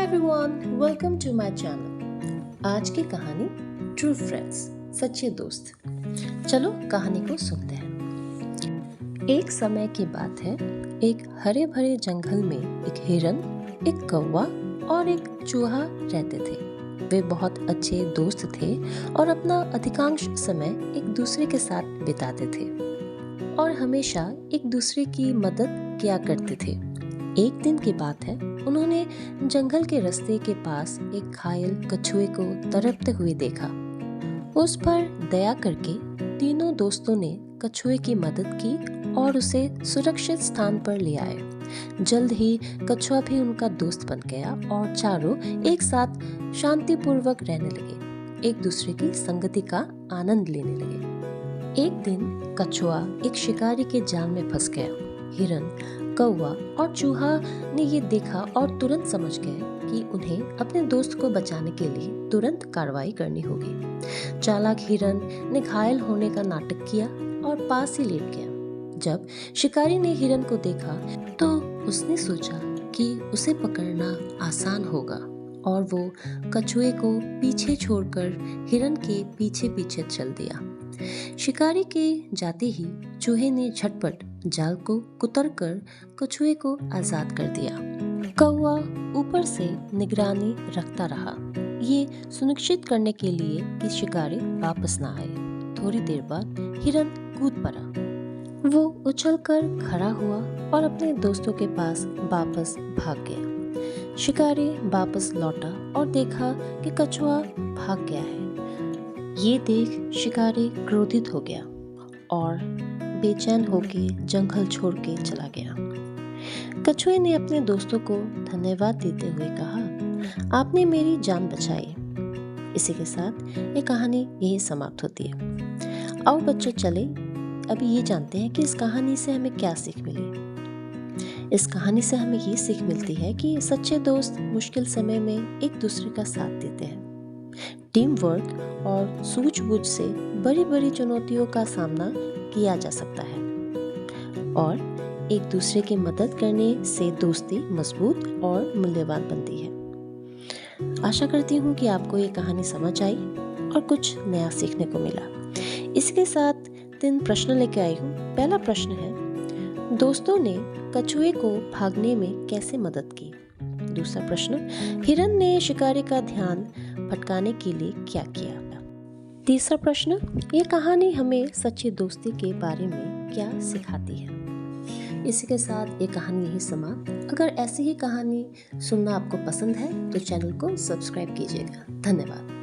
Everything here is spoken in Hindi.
Everyone, welcome to my channel. आज की कहानी ट्रू फ्रेंड्स, सच्चे दोस्त। चलो कहानी को सुनते हैं। एक समय की बात है, एक हरे भरे जंगल में एक हिरन, एक कौवा और एक चूहा रहते थे। वे बहुत अच्छे दोस्त थे और अपना अधिकांश समय एक दूसरे के साथ बिताते थे और हमेशा एक दूसरे की मदद किया करते थे। एक दिन की बात है, उन्होंने जंगल के रास्ते के पास एक घायल कछुए को तड़पते हुए देखा। उस पर दया करके तीनों दोस्तों ने कछुए की मदद की और उसे सुरक्षित स्थान पर ले आए। जल्द ही कछुआ भी उनका दोस्त बन गया और चारों एक साथ शांतिपूर्वक रहने लगे, एक दूसरे की संगति का आनंद लेने लगे। एक दिन कछुआ एक शिकारी के जाल में फंस गया। हिरन, कौवा और चूहा ने ये देखा और तुरंत समझ गए कि उन्हें अपने दोस्त को बचाने के लिए तुरंत कार्रवाई करनी होगी। चालाक हिरन ने घायल होने का नाटक किया और पास ही लेट गया। जब शिकारी ने हिरन को देखा तो उसने सोचा कि उसे पकड़ना आसान होगा और वो कछुए को पीछे छोड़कर हिरन के पीछे पीछे चल दिया। शिकारी के जाते ही चूहे ने झटपट जाल को कुतरकर कछुए को आजाद कर दिया। कौवा ऊपर से निगरानी रखता रहा, ये सुनिश्चित करने के लिए कि शिकारी वापस ना आए। थोड़ी देर बाद हिरन कूद पड़ा। वो उछलकर खड़ा हुआ और अपने दोस्तों के पास वापस भाग गया। शिकारी वापस लौटा और देखा कि कछुआ भाग गया है। ये देख शिकारी क्रोधित हो गया और बेचैन होकर जंगल छोड़ के चला गया। कछुए ने अपने दोस्तों को धन्यवाद देते हुए कहा, आपने मेरी जान बचाई। इसी के साथ ये कहानी यही समाप्त होती है। आओ बच्चों, चले अभी ये जानते हैं कि इस कहानी से हमें क्या सीख मिली। इस कहानी से हमें ये सीख मिलती है कि सच्चे दोस्त मुश्किल समय में एक दूसरे का साथ देते हैं। टीम वर्क और सूझबूझ से बड़ी बड़ी चुनौतियों का सामना किया जा सकता है और एक दूसरे की मदद करने से दोस्ती मजबूत और मूल्यवान बनती है। आशा करती हूँ कि आपको ये कहानी समझ आई और कुछ नया सीखने को मिला। इसके साथ 3 प्रश्न लेके आई हूँ। पहला प्रश्न है, दोस्तों ने कछुए को भागने में कैसे मदद की? दूसरा प्रश्न, हिरन ने शिकारी का ध्यान भटकाने के लिए क्या किया? तीसरा प्रश्न, ये कहानी हमें सच्ची दोस्ती के बारे में क्या सिखाती है? इसी के साथ ये कहानी यही समाप्त। अगर ऐसी ही कहानी सुनना आपको पसंद है तो चैनल को सब्सक्राइब कीजिएगा। धन्यवाद।